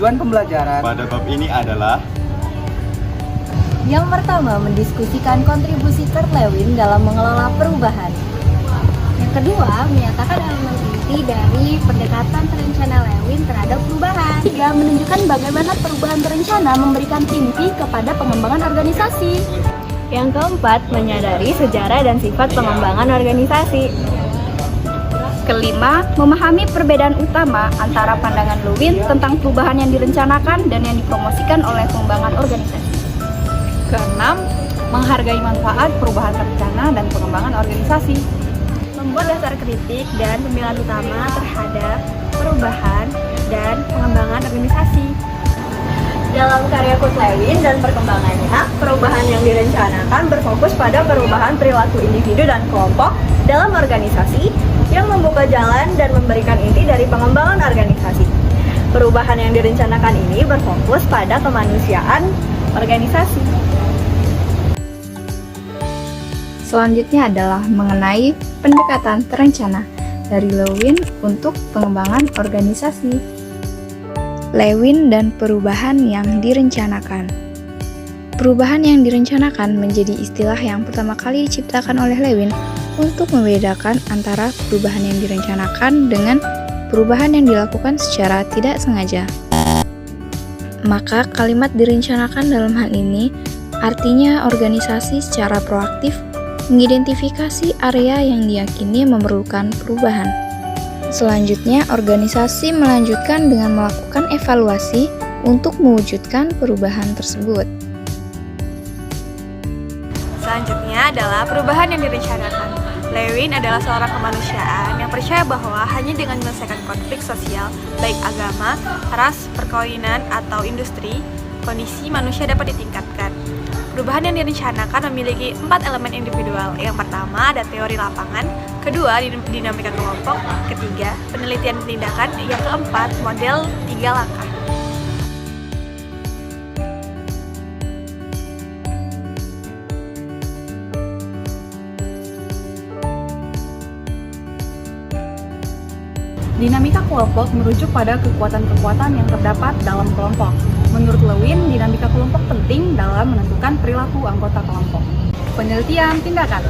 tujuan pembelajaran pada bab ini adalah Yang pertama, mendiskusikan kontribusi Kurt Lewin dalam mengelola perubahan. Yang kedua, menyatakan elemen inti dari pendekatan terencana Lewin terhadap perubahan. Tiga, menunjukkan bagaimana perubahan terencana memberikan inti kepada pengembangan organisasi. Yang keempat, menyadari sejarah dan sifat pengembangan organisasi. Kelima, memahami perbedaan utama antara pandangan Lewin tentang perubahan yang direncanakan dan yang dipromosikan oleh pengembangan organisasi. Keenam, menghargai manfaat perubahan rencana dan pengembangan organisasi. Membuat dasar kritik dan pembelaan utama terhadap perubahan dan pengembangan organisasi. Dalam karya Kurt Lewin dan perkembangannya, perubahan yang direncanakan berfokus pada perubahan perilaku individu dan kelompok dalam organisasi yang membuka jalan dan memberikan inti dari pengembangan organisasi. Perubahan yang direncanakan ini berfokus pada kemanusiaan organisasi. Selanjutnya adalah mengenai pendekatan terencana dari Lewin untuk pengembangan organisasi. Lewin dan perubahan yang direncanakan. Perubahan yang direncanakan menjadi istilah yang pertama kali diciptakan oleh Lewin untuk membedakan antara perubahan yang direncanakan dengan perubahan yang dilakukan secara tidak sengaja. Maka kalimat direncanakan dalam hal ini artinya organisasi secara proaktif mengidentifikasi area yang diyakini memerlukan perubahan. Selanjutnya, organisasi melanjutkan dengan melakukan evaluasi untuk mewujudkan perubahan tersebut. Selanjutnya adalah perubahan yang direncanakan. Lewin adalah seorang kemanusiaan yang percaya bahwa hanya dengan menyelesaikan konflik sosial, baik agama, ras, perkawinan, atau industri, kondisi manusia dapat ditingkatkan. Perubahan yang direncanakan memiliki 4 elemen individual. Yang pertama ada teori lapangan, kedua dinamika kelompok, ketiga penelitian tindakan, yang keempat model 3 langkah. Dinamika kelompok merujuk pada kekuatan-kekuatan yang terdapat dalam kelompok. Menurut Lewin, dinamika kelompok penting dalam menentukan perilaku anggota kelompok. Penelitian tindakan.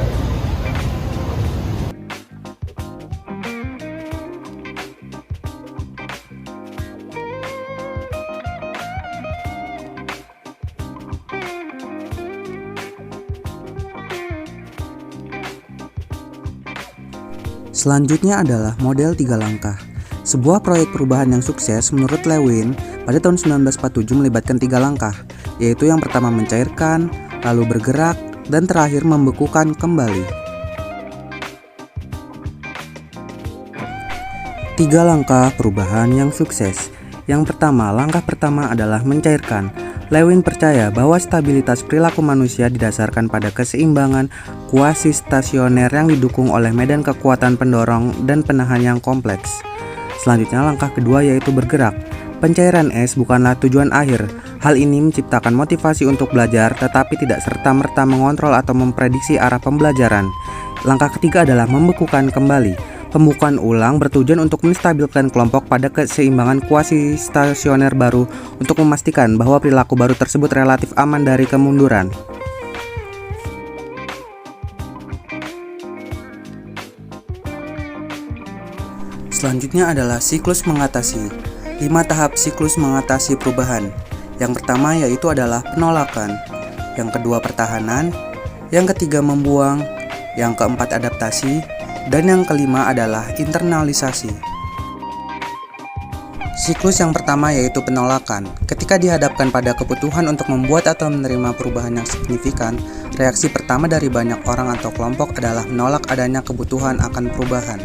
Selanjutnya adalah model 3 langkah. Sebuah proyek perubahan yang sukses menurut Lewin pada tahun 1947 melibatkan 3 langkah, yaitu yang pertama mencairkan, lalu bergerak, dan terakhir membekukan kembali. 3 langkah perubahan yang sukses. Yang pertama, langkah pertama adalah mencairkan. Lewin percaya bahwa stabilitas perilaku manusia didasarkan pada keseimbangan kuasi-stasioner yang didukung oleh medan kekuatan pendorong dan penahan yang kompleks. Selanjutnya langkah kedua yaitu bergerak. Pencairan es bukanlah tujuan akhir. Hal ini menciptakan motivasi untuk belajar tetapi tidak serta-merta mengontrol atau memprediksi arah pembelajaran. Langkah ketiga adalah membekukan kembali. Pembukaan ulang bertujuan untuk menstabilkan kelompok pada keseimbangan kuasi-stasioner baru untuk memastikan bahwa perilaku baru tersebut relatif aman dari kemunduran. Selanjutnya adalah siklus mengatasi. 5 tahap siklus mengatasi perubahan. Yang pertama yaitu adalah penolakan, yang kedua pertahanan, yang ketiga membuang, yang keempat adaptasi, dan yang kelima adalah internalisasi. Siklus yang pertama yaitu penolakan. Ketika dihadapkan pada kebutuhan untuk membuat atau menerima perubahan yang signifikan, reaksi pertama dari banyak orang atau kelompok adalah menolak adanya kebutuhan akan perubahan.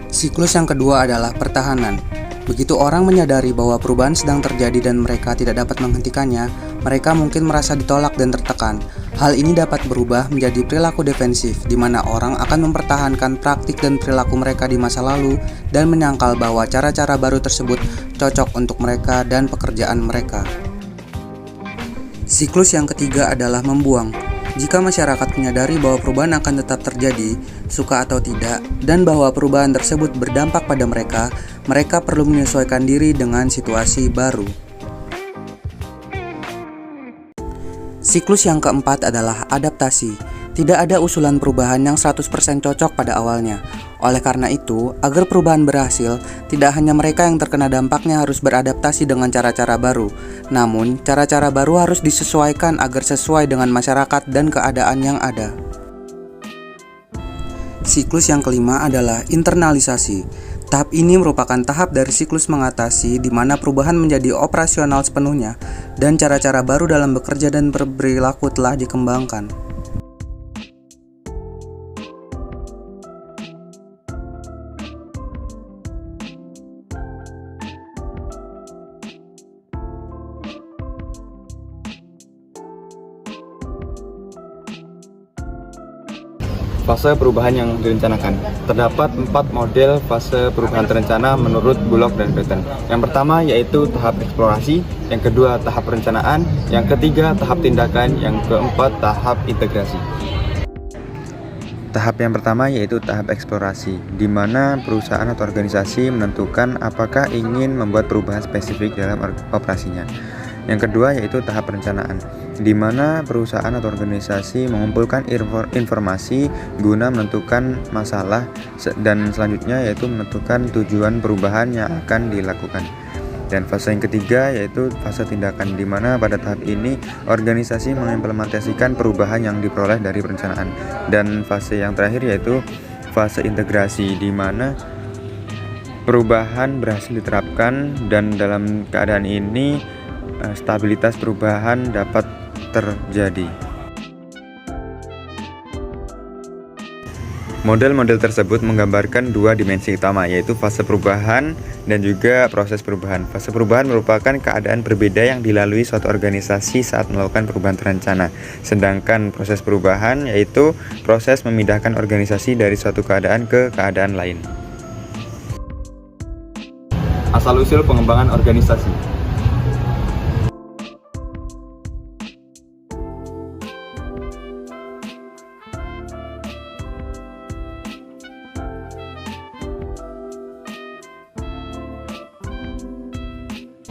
Siklus yang kedua adalah pertahanan. Begitu orang menyadari bahwa perubahan sedang terjadi dan mereka tidak dapat menghentikannya, mereka mungkin merasa ditolak dan tertekan. Hal ini dapat berubah menjadi perilaku defensif, di mana orang akan mempertahankan praktik dan perilaku mereka di masa lalu dan menyangkal bahwa cara-cara baru tersebut cocok untuk mereka dan pekerjaan mereka. Siklus yang ketiga adalah membuang. Jika masyarakat menyadari bahwa perubahan akan tetap terjadi, suka atau tidak, dan bahwa perubahan tersebut berdampak pada mereka, mereka perlu menyesuaikan diri dengan situasi baru. Siklus yang keempat adalah adaptasi. Tidak ada usulan perubahan yang 100% cocok pada awalnya. Oleh karena itu, agar perubahan berhasil, tidak hanya mereka yang terkena dampaknya harus beradaptasi dengan cara-cara baru. Namun, cara-cara baru harus disesuaikan agar sesuai dengan masyarakat dan keadaan yang ada. Siklus yang kelima adalah internalisasi. Tahap ini merupakan tahap dari siklus mengatasi di mana perubahan menjadi operasional sepenuhnya dan cara-cara baru dalam bekerja dan berperilaku telah dikembangkan. Fase perubahan yang direncanakan. Terdapat 4 model fase perubahan terencana menurut Bullock dan Patton. Yang pertama yaitu tahap eksplorasi, yang kedua tahap perencanaan, yang ketiga tahap tindakan, yang keempat tahap integrasi. Tahap yang pertama yaitu tahap eksplorasi, di mana perusahaan atau organisasi menentukan apakah ingin membuat perubahan spesifik dalam operasinya. Yang kedua yaitu tahap perencanaan, di mana perusahaan atau organisasi mengumpulkan informasi guna menentukan masalah dan selanjutnya yaitu menentukan tujuan perubahan yang akan dilakukan. Dan fase yang ketiga yaitu fase tindakan, di mana pada tahap ini organisasi mengimplementasikan perubahan yang diperoleh dari perencanaan. Dan fase yang terakhir yaitu fase integrasi, di mana perubahan berhasil diterapkan dan dalam keadaan ini stabilitas perubahan dapat terjadi. Model-model tersebut menggambarkan 2 dimensi utama, yaitu fase perubahan dan juga proses perubahan. Fase perubahan merupakan keadaan berbeda yang dilalui suatu organisasi saat melakukan perubahan terencana. Sedangkan proses perubahan yaitu proses memindahkan organisasi dari suatu keadaan ke keadaan lain. Asal-usul pengembangan organisasi.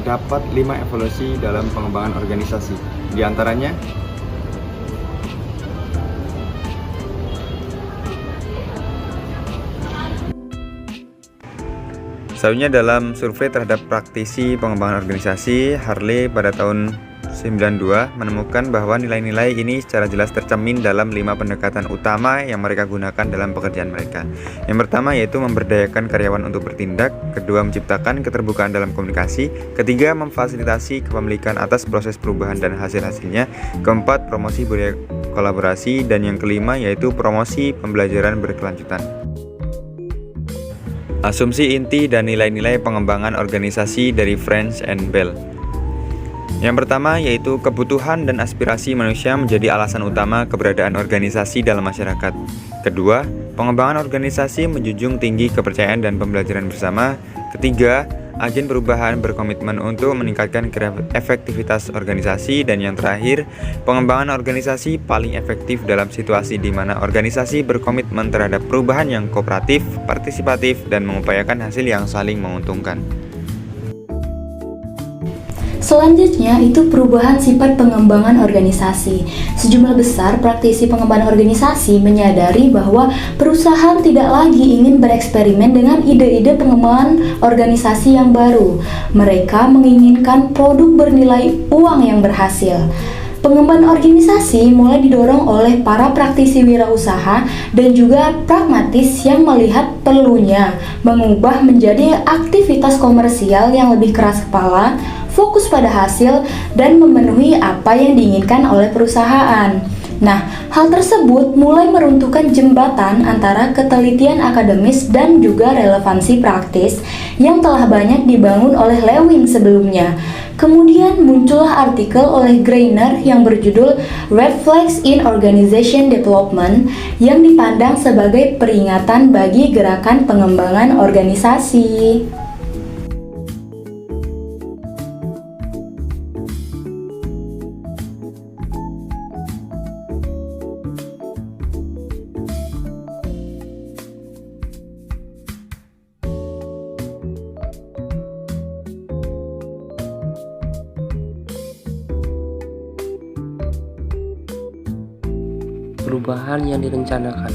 Dapat 5 evolusi dalam pengembangan organisasi. Di antaranya selanjutnya dalam survei terhadap praktisi pengembangan organisasi, Harley pada tahun 92 menemukan bahwa nilai-nilai ini secara jelas tercermin dalam 5 pendekatan utama yang mereka gunakan dalam pekerjaan mereka. Yang pertama yaitu memberdayakan karyawan untuk bertindak, kedua menciptakan keterbukaan dalam komunikasi, ketiga memfasilitasi kepemilikan atas proses perubahan dan hasil-hasilnya, keempat promosi budaya kolaborasi, dan yang kelima yaitu promosi pembelajaran berkelanjutan. Asumsi inti dan nilai-nilai pengembangan organisasi dari French and Bell. Yang pertama yaitu kebutuhan dan aspirasi manusia menjadi alasan utama keberadaan organisasi dalam masyarakat. Kedua, pengembangan organisasi menjunjung tinggi kepercayaan dan pembelajaran bersama. Ketiga, agen perubahan berkomitmen untuk meningkatkan efektivitas organisasi. Dan yang terakhir, pengembangan organisasi paling efektif dalam situasi di mana organisasi berkomitmen terhadap perubahan yang kooperatif, partisipatif, dan mengupayakan hasil yang saling menguntungkan. Selanjutnya itu perubahan sifat pengembangan organisasi. Sejumlah besar praktisi pengembangan organisasi menyadari bahwa perusahaan tidak lagi ingin bereksperimen dengan ide-ide pengembangan organisasi yang baru. Mereka menginginkan produk bernilai uang yang berhasil. Pengembangan organisasi mulai didorong oleh para praktisi wirausaha dan juga pragmatis yang melihat perlunya mengubah menjadi aktivitas komersial yang lebih keras kepala, fokus pada hasil, dan memenuhi apa yang diinginkan oleh perusahaan. Nah, hal tersebut mulai meruntuhkan jembatan antara ketelitian akademis dan juga relevansi praktis yang telah banyak dibangun oleh Lewin sebelumnya. Kemudian muncullah artikel oleh Greiner yang berjudul Red Flags in Organization Development yang dipandang sebagai peringatan bagi gerakan pengembangan organisasi. Perubahan yang direncanakan.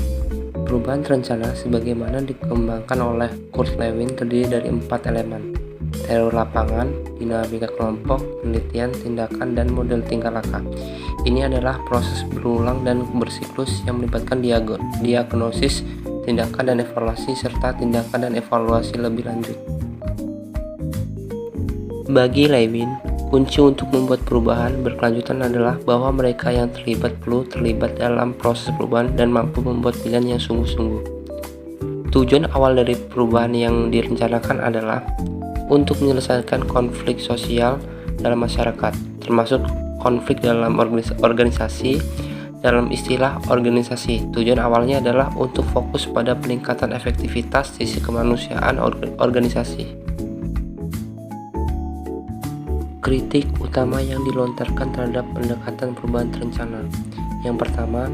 Perubahan terencana sebagaimana dikembangkan oleh Kurt Lewin terdiri dari 4 elemen: teori lapangan, dinamika kelompok, penelitian, tindakan, dan model tingkah laku. Ini adalah proses berulang dan bersiklus yang melibatkan diagnosis, tindakan dan evaluasi, serta tindakan dan evaluasi lebih lanjut. Bagi Lewin, kunci untuk membuat perubahan berkelanjutan adalah bahwa mereka yang terlibat perlu terlibat dalam proses perubahan dan mampu membuat pilihan yang sungguh-sungguh. Tujuan awal dari perubahan yang direncanakan adalah untuk menyelesaikan konflik sosial dalam masyarakat, termasuk konflik dalam organisasi. Dalam istilah organisasi, tujuan awalnya adalah untuk fokus pada peningkatan efektivitas sisi kemanusiaan organisasi. Kritik utama yang dilontarkan terhadap pendekatan perubahan terencana. Yang pertama,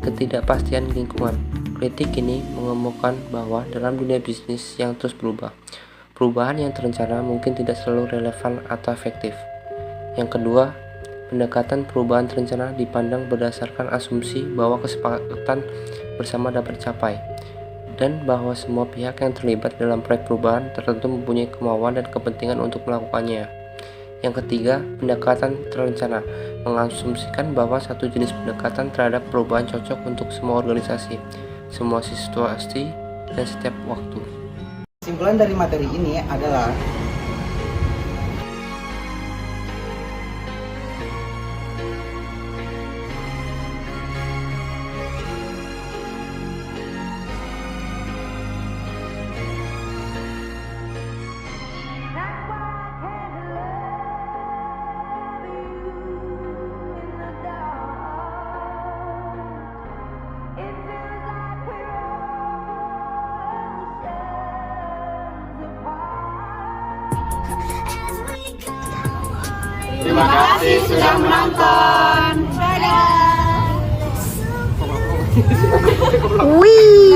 ketidakpastian lingkungan. Kritik ini mengemukakan bahwa dalam dunia bisnis yang terus berubah, perubahan yang terencana mungkin tidak selalu relevan atau efektif. Yang kedua, pendekatan perubahan terencana dipandang berdasarkan asumsi bahwa kesepakatan bersama dapat dicapai, dan bahwa semua pihak yang terlibat dalam proyek perubahan tertentu mempunyai kemauan dan kepentingan untuk melakukannya. Yang ketiga, pendekatan terencana mengasumsikan bahwa satu jenis pendekatan terhadap perubahan cocok untuk semua organisasi, semua situasi, dan setiap waktu. Kesimpulan dari materi ini adalah Terima kasih sudah menonton. Dadah. Wih.